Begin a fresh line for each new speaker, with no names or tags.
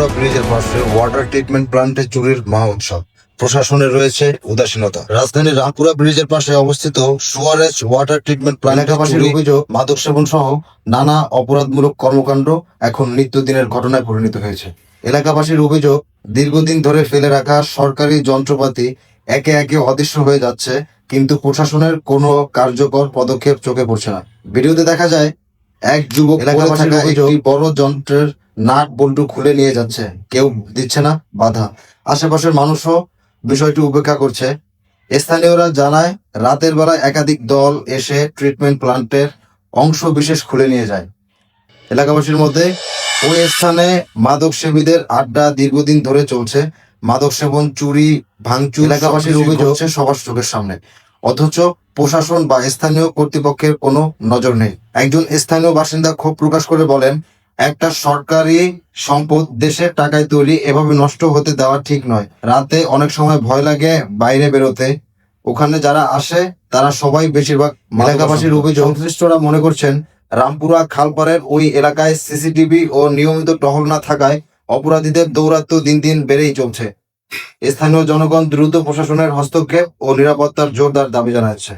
রামপুরা ব্রিজের পাশে water treatment প্ল্যান্টে চুরির মহা উৎসব। প্রশাসনের রয়েছে উদাসীনতা। রাজধানীর রামপুরা ব্রিজের পাশে অবস্থিত সুয়ারেজ ওয়াটার ট্রিটমেন্ট প্ল্যান্ট এলাকাবাসীর অভিযোগ, মাদক সেবন সহ নানা অপরাধমূলক কর্মকাণ্ড এখন নিত্যদিনের ঘটনায় পরিণত হয়েছে। এলাকাবাসীর অভিযোগ, দীর্ঘদিন ধরে ফেলে রাখা সরকারি যন্ত্রপাতি একে একে অদৃশ্য হয়ে যাচ্ছে, কিন্তু প্রশাসনের কোনো কার্যকর পদক্ষেপ চোখে পড়ছে না। ভিডিওতে দেখা যায় এক যুবক এলাকাবাসীর অভিযোগ, একটি বড় যন্ত্রের নাট বল্টু খুলে নিয়ে যাচ্ছে, কেউ দিচ্ছে না বাধা। আশেপাশের মানুষও বিষয়টি উপেক্ষা করছে। স্থানীয়রা জানায়, রাতের বেলায় একাধিক দল এসে ট্রিটমেন্ট প্ল্যান্টের অংশ বিশেষ খুলে নিয়ে যায়। এলাকাবাসীর মধ্যে ওই স্থানে মাদক সেবীদের আড্ডা দীর্ঘদিন ধরে চলছে। মাদক সেবন, চুরি, ভাঙচুর এলাকাবাসীর অভিযোগ হচ্ছে সবার চোখের সামনে, অথচ প্রশাসন বা স্থানীয় কর্তৃপক্ষের কোনো নজর নেই। একজন স্থানীয় বাসিন্দা ক্ষোভ প্রকাশ করে বলেন, একটা সরকারি সম্পদ দেশের টাকায় তৈরি, এভাবে নষ্ট হতে দেওয়া ঠিক নয়। রাতে অনেক সময় ভয় লাগে বাইরে বেরোতে। ওখানে যারা আসে তারা সবাই বেশিরভাগ এলাকাবাসীর অভিযোগ, সংশ্লিষ্টরা মনে করছেন রামপুরা খালপাড়ের ওই এলাকায় সিসিটিভি ও নিয়মিত টহল না থাকায় অপরাধীদের দৌরাত্ম্য দিন দিন বেড়েই চলছে। স্থানীয় জনগণ দ্রুত প্রশাসনের হস্তক্ষেপ ও নিরাপত্তার জোরদার দাবি জানাচ্ছে।